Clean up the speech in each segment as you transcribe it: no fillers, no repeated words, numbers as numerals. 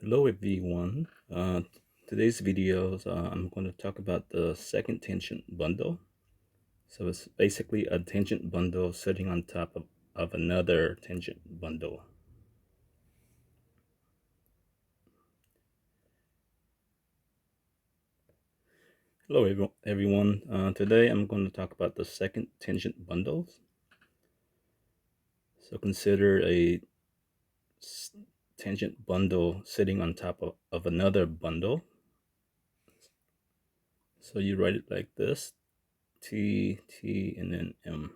Hello everyone. Today's videos, I'm going to talk about the second tangent bundle. So it's basically a tangent bundle sitting on top of another tangent bundle. Hello everyone. Today I'm going to talk about the second tangent bundles. So consider a tangent bundle sitting on top of another bundle. So you write it like this: T, T, and then M.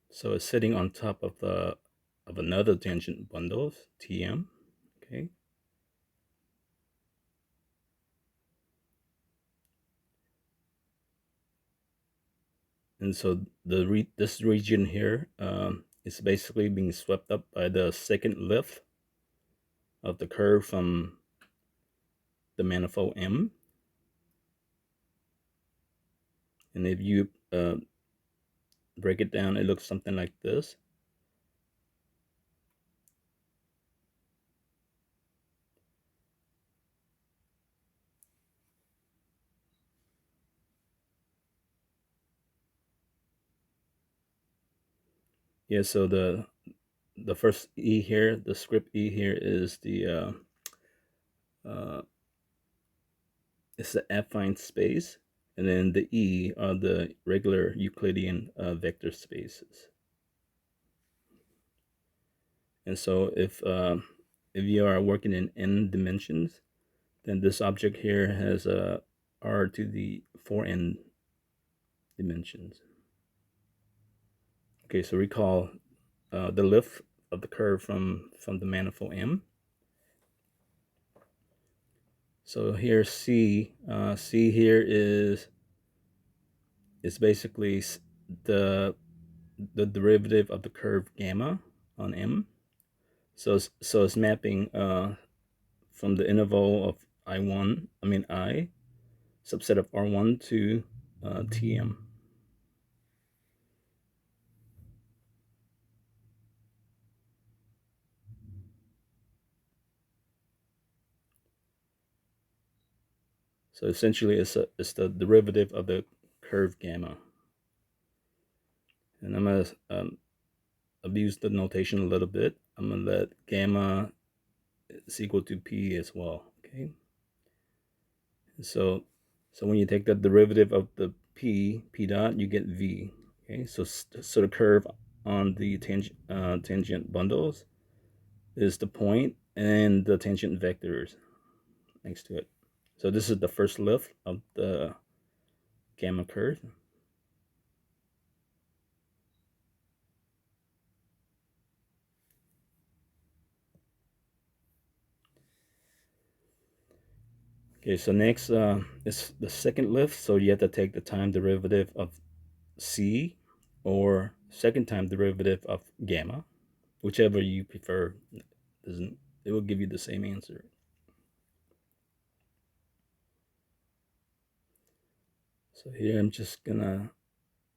So it's sitting on top of another tangent bundle, TM. Okay. And so this region here is basically being swept up by the second lift of the curve from the manifold M. And if you break it down, it looks something like this. Yeah, so the first E here, the script E here is uh, it's the affine space, and then the E are the regular Euclidean vector spaces. And so if you are working in n dimensions, then this object here has a r to the 4n dimensions. Okay, so recall the lift of the curve from the manifold M. So here C here is basically the derivative of the curve gamma on M. So it's mapping from the interval of I subset of R1 to TM. So essentially it's the derivative of the curve gamma. And I'm going to abuse the notation a little bit. I'm going to let gamma is equal to P as well, okay? So when you take the derivative of the P dot, you get V, okay? So the curve on the tangent bundles is the point and the tangent vectors next to it. So this is the first lift of the gamma curve. Okay, so next is the second lift. So you have to take the time derivative of C or second time derivative of gamma, whichever you prefer. It will give you the same answer. So here I'm just gonna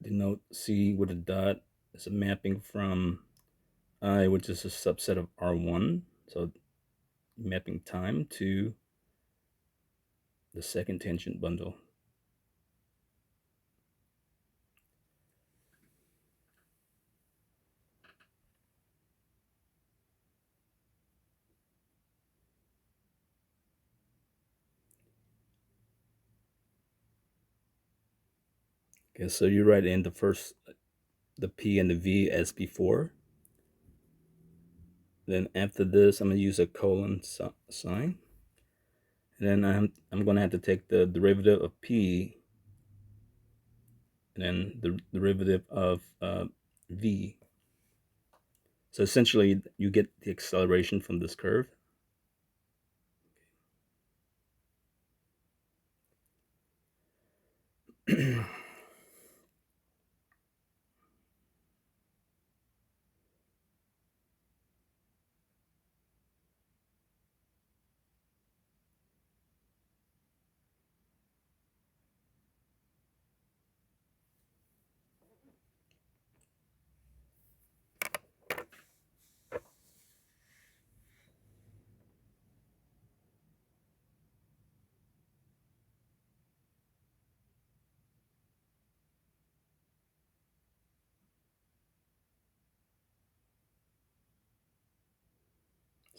denote C with a dot. It's a mapping from I, which is a subset of R1. So mapping time to the second tangent bundle. Okay, so you write in the P and the V as before. Then after this, I'm gonna use a colon sign. And then I'm gonna have to take the derivative of P and then the derivative of V. So essentially, you get the acceleration from this curve.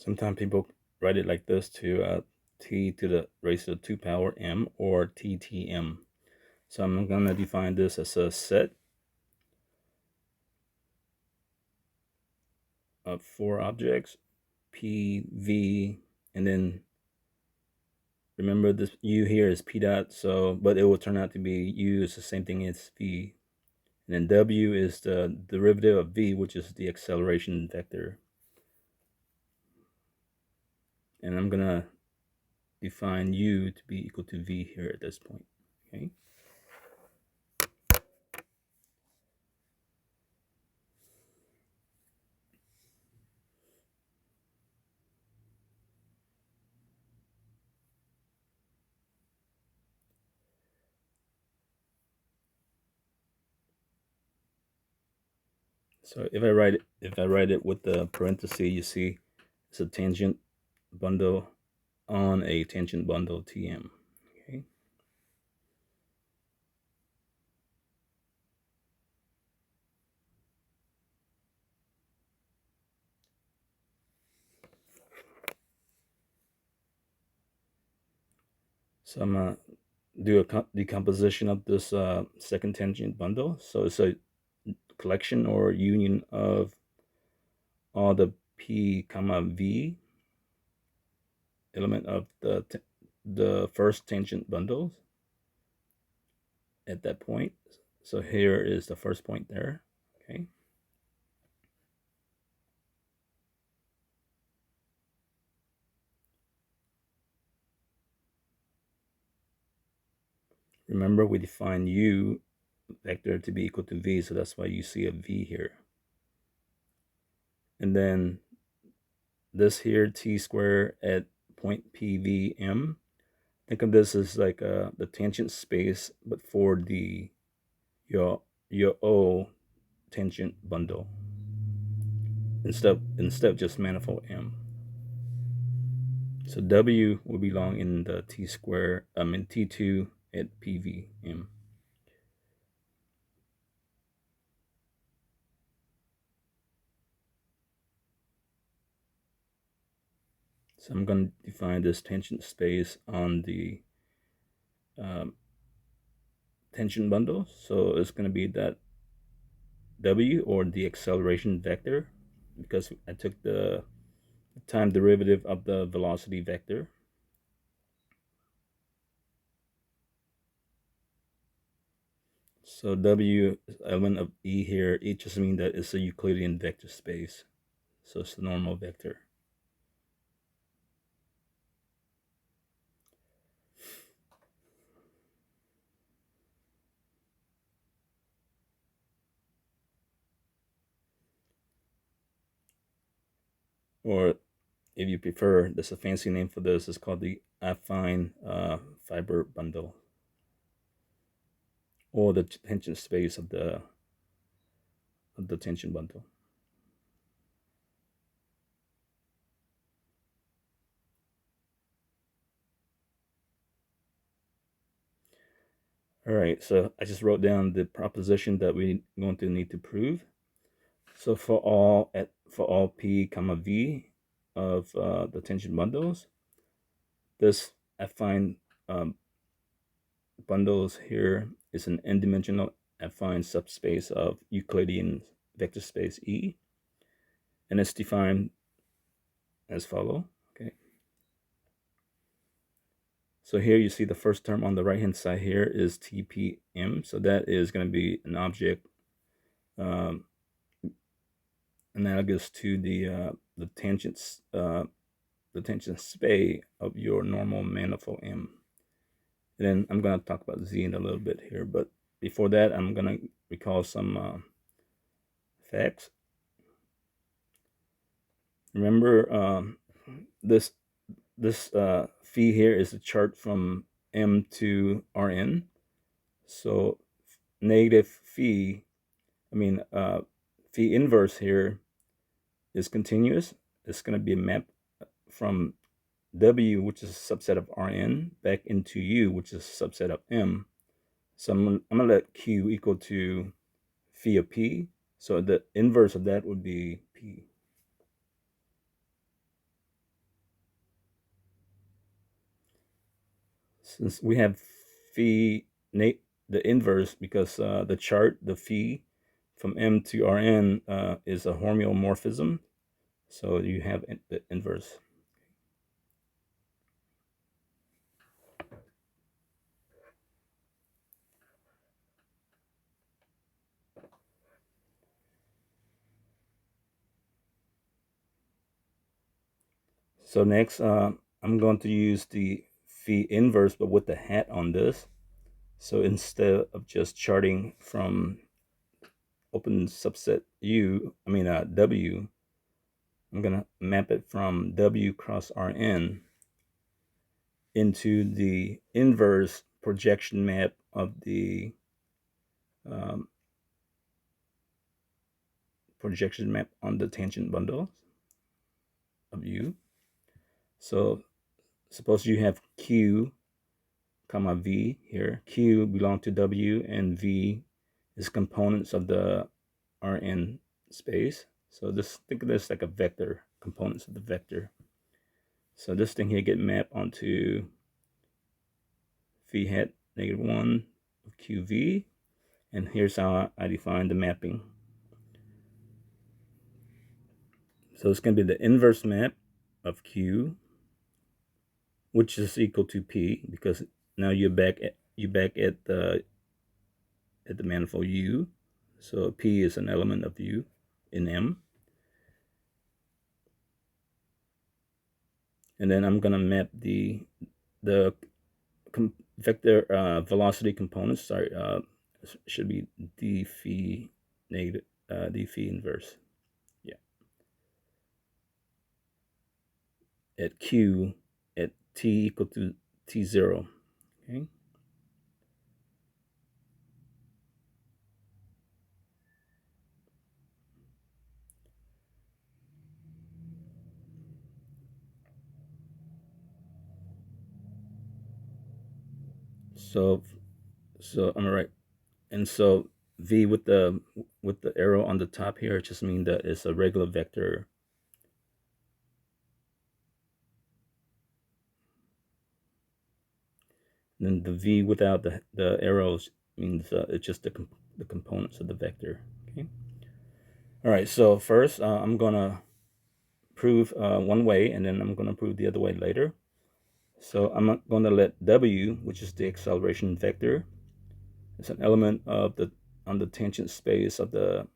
Sometimes people write it like this to t to the raised to 2 power m, or ttm. So I'm going to define this as a set of 4 objects, p, v, and then remember this u here is p dot, so but it will turn out to be u is the same thing as v. And then w is the derivative of v, which is the acceleration vector. And I'm going to define u to be equal to v here at this point. Okay. So if I write it with the parenthesis, you see it's a tangent bundle on a tangent bundle TM. Okay. So I'm gonna do a decomposition of this second tangent bundle. So it's a collection or union of all the p comma v element of the first tangent bundles at that point. So here is the first point there. Okay. Remember, we define u vector to be equal to v, so that's why you see a v here. And then this here, t squared at point pvm, think of this as like the tangent space, but for the your O tangent bundle instead of just manifold m. So w will belong in the t squared, in t2 at pvm. So I'm going to define this tangent space on the tangent bundle. So it's going to be that w, or the acceleration vector, because I took the time derivative of the velocity vector. So w is element of E here. It just means that it's a Euclidean vector space. So it's the normal vector. Or if you prefer, there's a fancy name for this. It's called the affine fiber bundle, or the tension space of the tension bundle. All right, so I just wrote down the proposition that we're going to need to prove. So for all p comma v of the tension bundles, this affine bundles here is an n-dimensional affine subspace of Euclidean vector space E, and it's defined as follow. Okay. So here you see the first term on the right hand side here is TPM. So that is going to be an object analogous to the tangent space of your normal manifold M. And then I'm going to talk about Z in a little bit here, but before that, I'm going to recall some facts. Remember, this phi here is a chart from M to Rn. So negative phi, phi inverse here is continuous. It's going to be a map from W, which is a subset of Rn, back into U, which is a subset of M. So I'm going to let Q equal to phi of P. So the inverse of that would be P. Since we have phi the inverse, because the chart, the phi from M to Rn is a homeomorphism, so you have the inverse. So next, I'm going to use the phi inverse, but with the hat on this. So instead of just charting from open subset W, I'm gonna map it from W cross Rn into the inverse projection map of the projection map on the tangent bundle of U. So suppose you have Q comma V here. Q belong to W and V is components of the Rn space. So think of this like a vector, components of the vector. So this thing here get mapped onto V hat -1 of QV. And here's how I define the mapping. So it's going to be the inverse map of Q, which is equal to P, because now you're back at the manifold U. So P is an element of U in M. And then I'm going to map the vector velocity components. Sorry, should be d phi negative, d phi inverse. Yeah. At Q at t equal to t0. Okay. So I'm right. And so v with the arrow on the top here just means that it's a regular vector. And then the v without the arrows means it's just the components of the vector. Okay. All right. So first, I'm gonna prove one way, and then I'm gonna prove the other way later. So I'm going to let W, which is the acceleration vector, it's an element of on the tangent space of the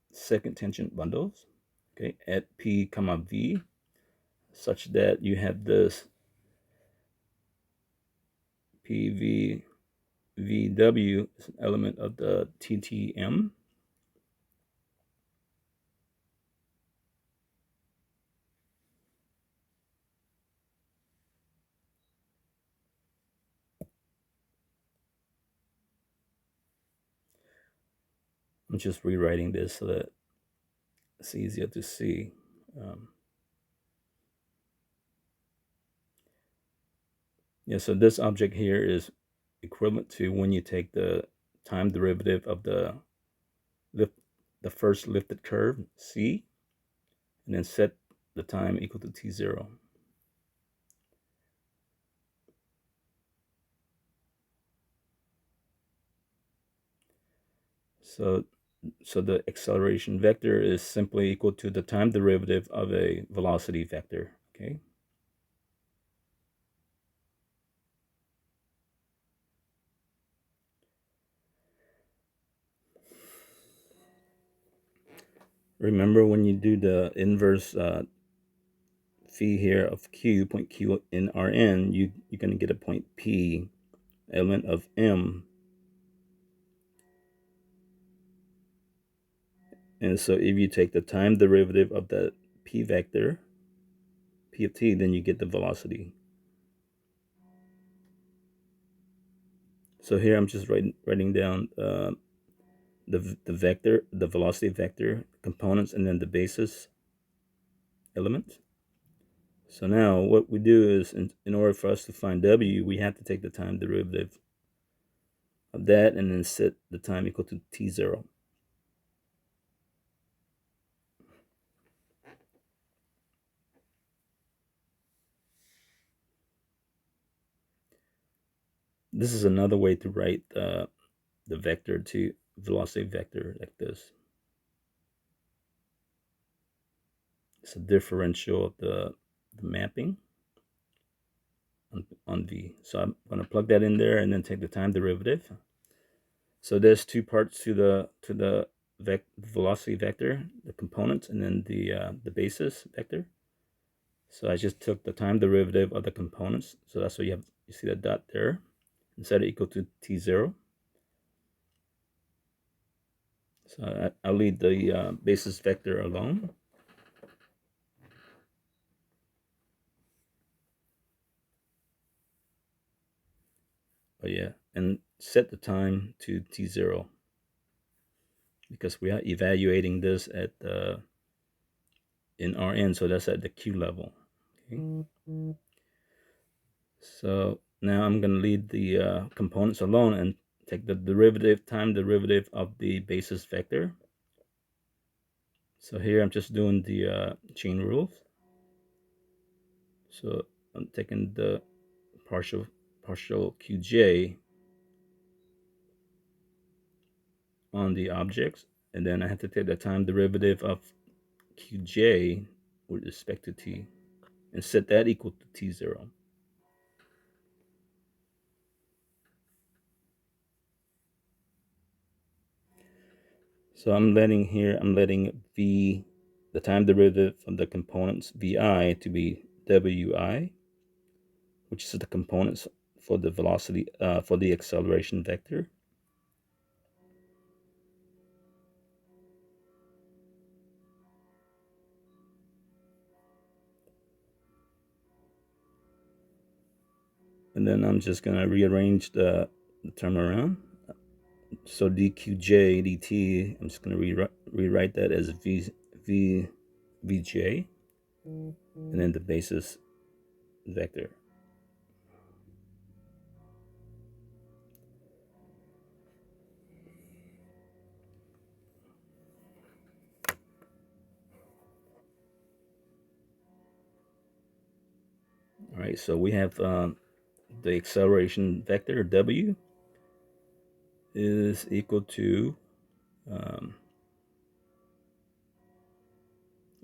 second tangent bundles, okay, at P comma V, such that you have this PV VW is an element of the TTM. I'm just rewriting this so that it's easier to see. Yeah, so this object here is equivalent to when you take the time derivative of the first lifted curve, C, and then set the time equal to t0. So the acceleration vector is simply equal to the time derivative of a velocity vector, okay? Remember when you do the inverse phi here of Q, point Q in Rn, you're going to get a point P, element of M. And so if you take the time derivative of the P vector, P of T, then you get the velocity. So here I'm just writing down the vector, the velocity vector components, and then the basis element. So now what we do is, in order for us to find W, we have to take the time derivative of that and then set the time equal to t0. this is another way to write the vector to velocity vector like this. It's a differential of the mapping on V. So I'm going to plug that in there and then take the time derivative. So there's two parts to the velocity vector, the components, and then the basis vector. So I just took the time derivative of the components. So that's what you see that dot there, and set it equal to t0. So I'll leave the basis vector alone. Oh yeah, and set the time to t0 because we are evaluating this at in Rn, so that's at the Q level. Okay. So now I'm going to leave the components alone and take the time derivative of the basis vector. So here I'm just doing the chain rules. So I'm taking the partial Qj on the objects, and then I have to take the time derivative of Qj with respect to t and set that equal to t0. So I'm letting v, the time derivative of the components vi to be wi, which is the components for the velocity, for the acceleration vector. And then I'm just going to rearrange the term around. So dqj dt, I'm just going to rewrite that as vj, and then the basis vector. All right, so we have the acceleration vector w is equal to, I'm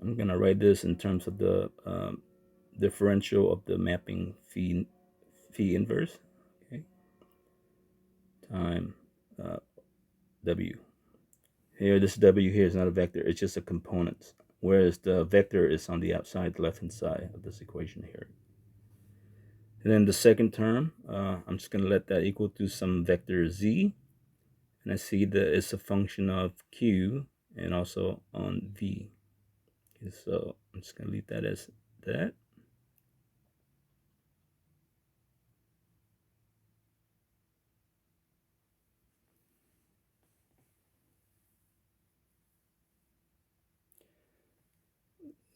going to write this in terms of the differential of the mapping phi inverse, okay, time w. Here, this w here is not a vector, it's just a component, whereas the vector is on the outside, the left-hand side of this equation here. And then the second term, I'm just going to let that equal to some vector z, and I see that it's a function of q and also on v. Okay, so I'm just going to leave that as that.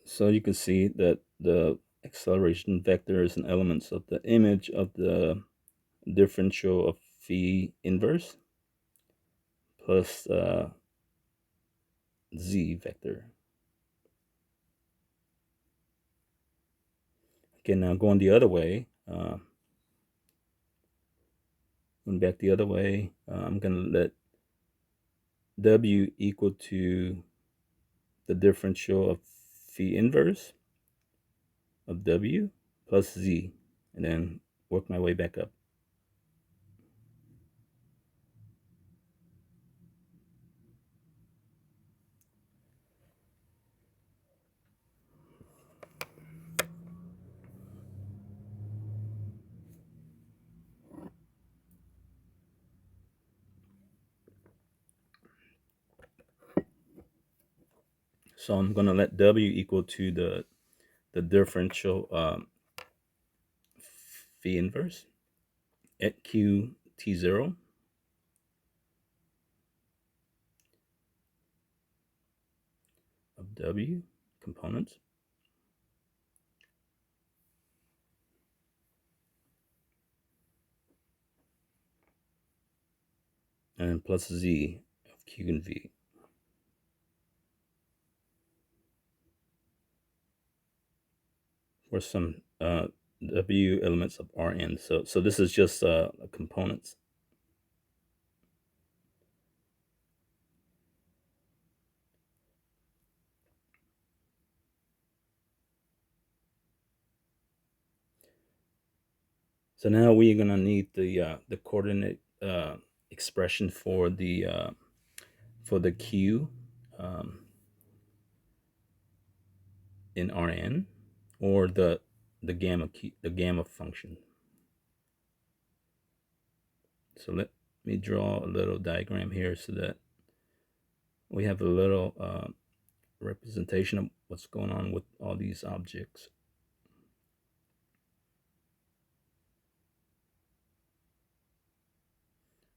So you can see that the acceleration vector is an element of the image of the differential of phi inverse plus z vector. Okay, now going the other way, going back the other way, I'm going to let w equal to the differential of phi inverse of w plus z, and then work my way back up. So I'm going to let w equal to the differential phi inverse at q t0 of w components and plus z of q and v. For some W elements of Rn. So this is just components. So now we're gonna need the coordinate expression for the Q in Rn, or the gamma function. So let me draw a little diagram here so that we have a little representation of what's going on with all these objects.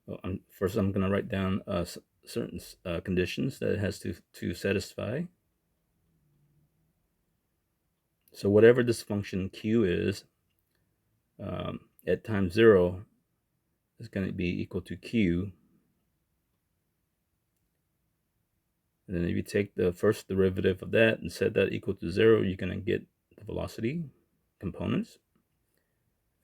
Well, first, I'm going to write down certain conditions that it has to satisfy. So whatever this function Q is, at time 0 is going to be equal to Q. And then if you take the first derivative of that and set that equal to 0, you're going to get the velocity components.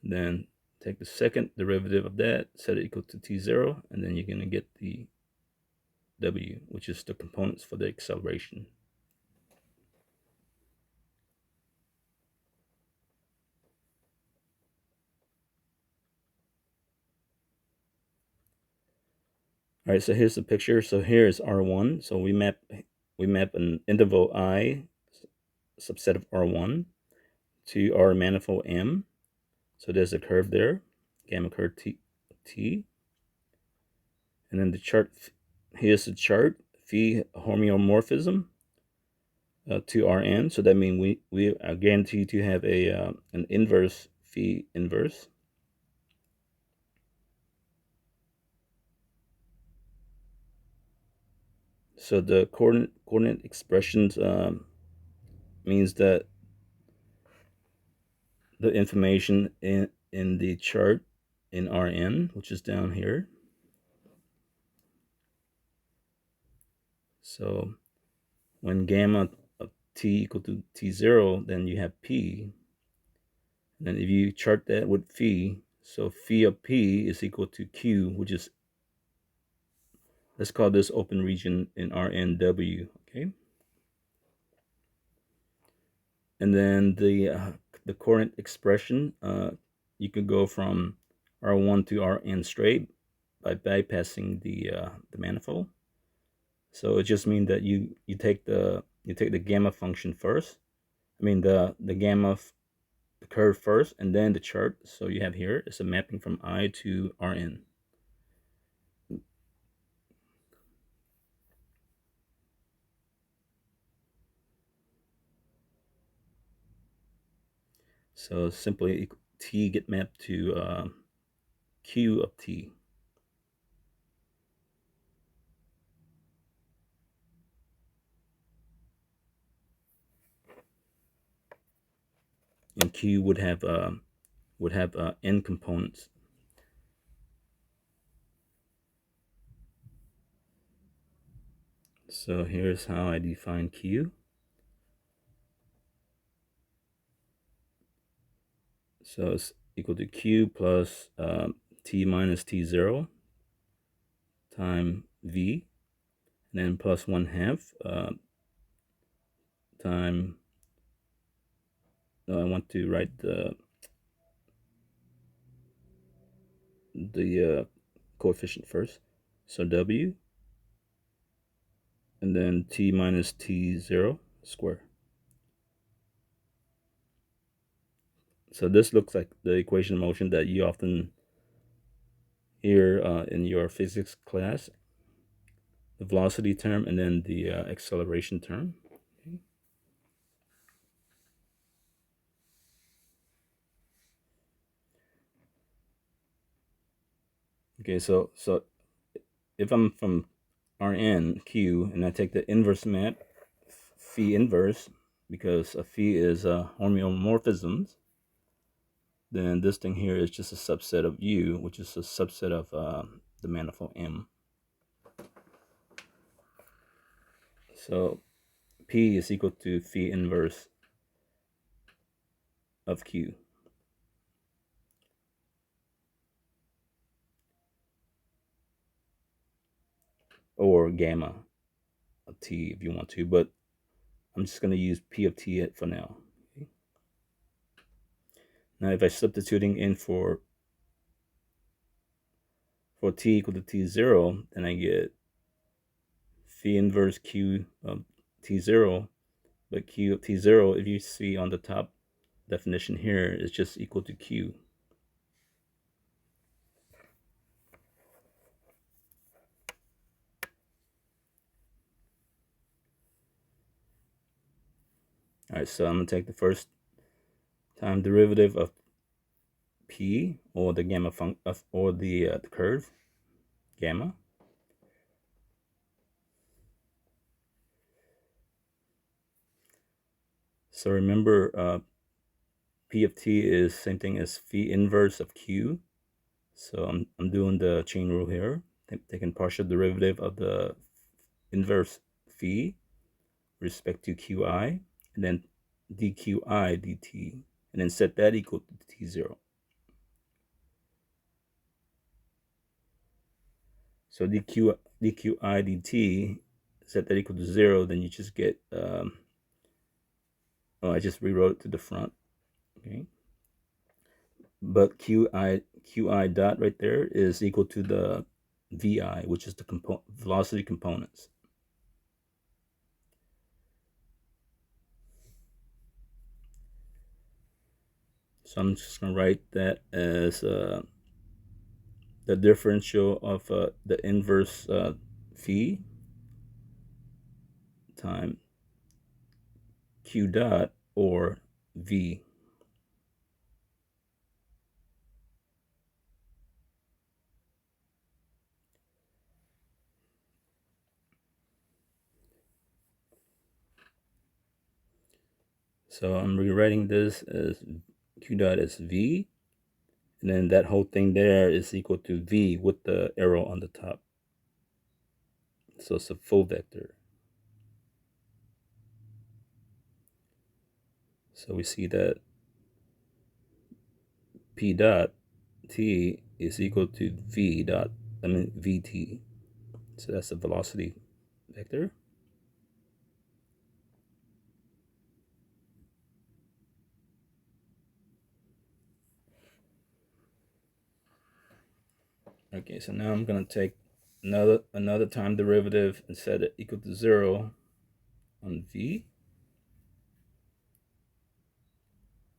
And then take the second derivative of that, set it equal to t0, and then you're going to get the W, which is the components for the acceleration. All right, so here's the picture. So here is R1. So we map an interval I, subset of R1, to R manifold M. So there's a curve there, gamma curve T. And then the chart, here's the chart, phi homeomorphism to Rn. So that means we are guaranteed to have an inverse phi inverse. So the coordinate expressions means that the information in the chart in Rn, which is down here. So when gamma of t equal to t0, then you have p. And then if you chart that with phi, so phi of p is equal to q, which is, let's call this open region in Rnw, okay? And then the coordinate expression, you could go from R1 to Rn straight by bypassing the manifold. So it just means that you take the gamma function first. I mean the gamma the curve first, and then the chart. So you have here is a mapping from I to Rn. So simply t get mapped to q of t. And q would have n components. So here's how I define q. So it's equal to q plus t minus t0 time v, and then plus 1/2 time, no, I want to write the coefficient first. So w, and then t minus t0 square. So this looks like the equation of motion that you often hear in your physics class, the velocity term and then the acceleration term. Okay, so if I'm from Rn, Q, and I take the inverse map, phi inverse, because a phi is homeomorphisms, then this thing here is just a subset of U, which is a subset of the manifold M. So P is equal to phi inverse of Q. or gamma of t if you want to, but I'm just going to use p of t for now. Okay. Now, if I substituting in for t equal to t0, then I get phi inverse q of t0, but q of t0, if you see on the top definition here, is just equal to q. All right, so I'm going to take the first time derivative of p, or the gamma or the curve gamma. So remember, p of t is same thing as phi inverse of q. So I'm doing the chain rule here, taking partial derivative of the inverse phi respect to qi, and then dqi dt, and then set that equal to t0. So dqi dt, set that equal to 0, then you just get, I just rewrote it to the front, okay? But qi dot right there is equal to the vi, which is the velocity components. So I'm just going to write that as the differential of the inverse phi time q dot, or v. So I'm rewriting this as q dot as v, and then that whole thing there is equal to v with the arrow on the top. So it's a full vector. So we see that p dot t is equal to vt. So that's the velocity vector. Okay, so now I'm gonna take another time derivative and set it equal to 0 on v,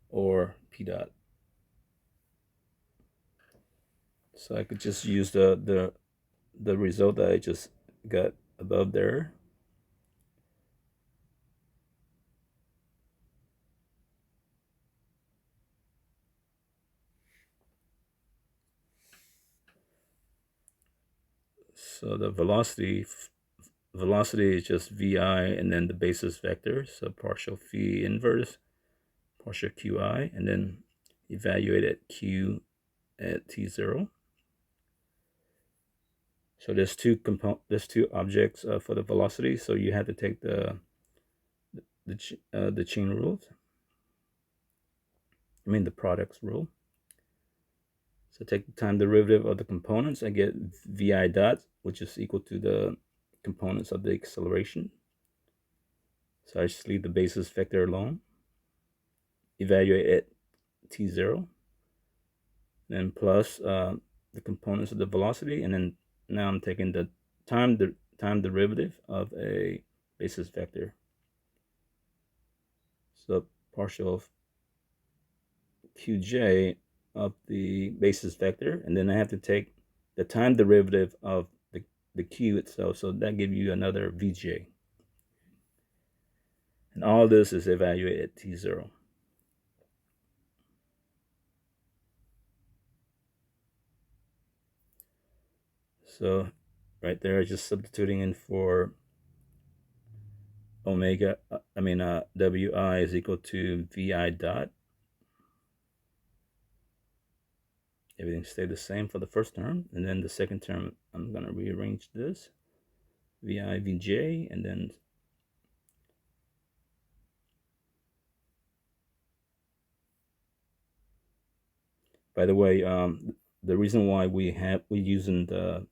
or p dot. So I could just use the result that I just got above there. So the velocity is just vi, and then the basis vector, so partial phi inverse, partial qi, and then evaluate at q at t0. So there's two objects for the velocity, so you have to take the chain rules. I mean the products rule. So take the time derivative of the components. I get vi dot, which is equal to the components of the acceleration. So I just leave the basis vector alone. Evaluate at t0, then plus the components of the velocity, and then now I'm taking the time derivative of a basis vector. So partial qj of the basis vector, and then I have to take the time derivative of the q itself, so that gives you another vj. And all this is evaluated at t0. So right there, just substituting in for omega, wi is equal to vi dot. Everything stayed the same for the first term, and then the second term, I'm going to rearrange this, vi vj, and then by the way, the reason why we're using the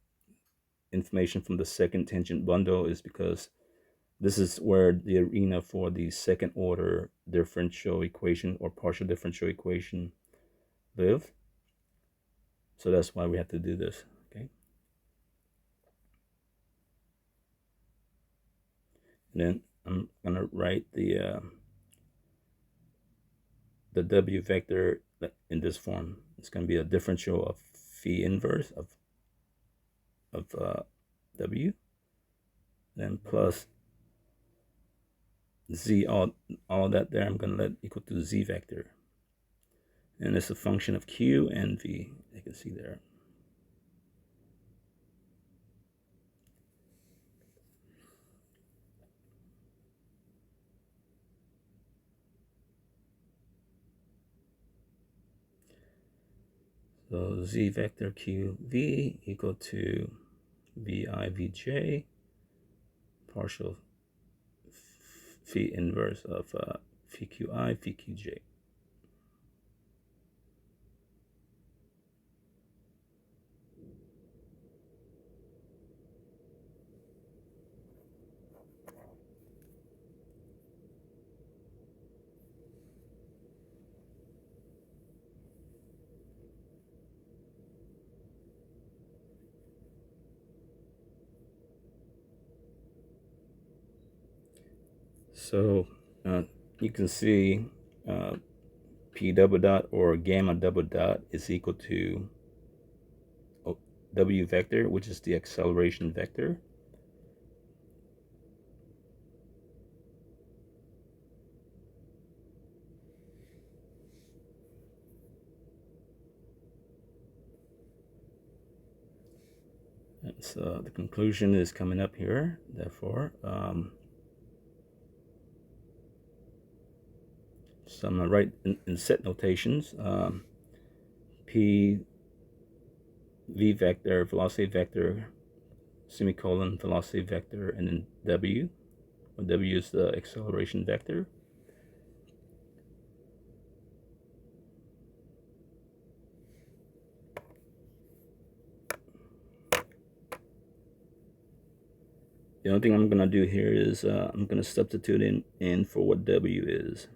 information from the second tangent bundle is because this is where the arena for the second order differential equation or partial differential equation live. So that's why we have to do this, okay? And then I'm gonna write the W vector in this form. It's gonna be a differential of phi inverse of W, then plus Z, all that there I'm gonna let equal to Z vector. And it's a function of Q and V, you can see there. So Z vector QV equal to VI VJ partial phi inverse of phi QI phi QJ. So you can see P double dot or gamma double dot is equal to W vector, which is the acceleration vector. And so the conclusion is coming up here. Therefore, so I'm going to write in set notations. P V vector, velocity vector, semicolon, velocity vector, and then W. W is the acceleration vector. The only thing I'm going to do here is I'm going to substitute in for what W is.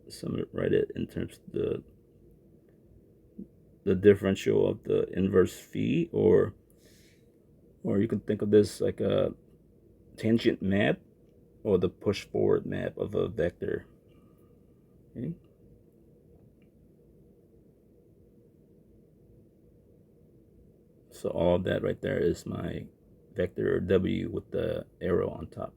So I'm going to write it in terms of the differential of the inverse phi, or you can think of this like a tangent map or the push forward map of a vector. Okay. So all of that right there is my vector W with the arrow on top.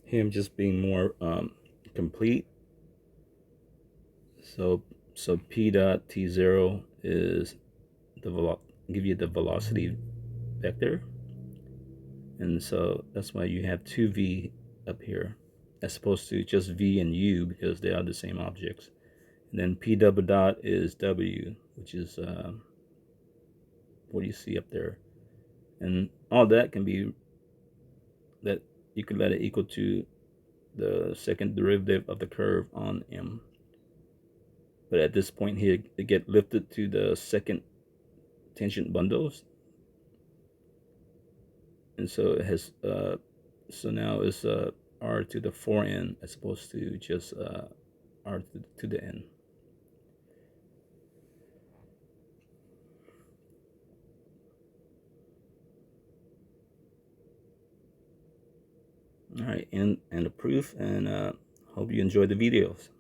Here I'm just being more complete. So P dot T0 is give you the velocity vector, and so that's why you have two V up here as opposed to just V and U because they are the same objects. And then P double dot is W, which is what you see up there, and all that can be that you could let it equal to the second derivative of the curve on M. But at this point here, it get lifted to the second tangent bundles, and so it has so now it's r to the 4n as opposed to just r to the n. All right, and the proof, and hope you enjoy the videos.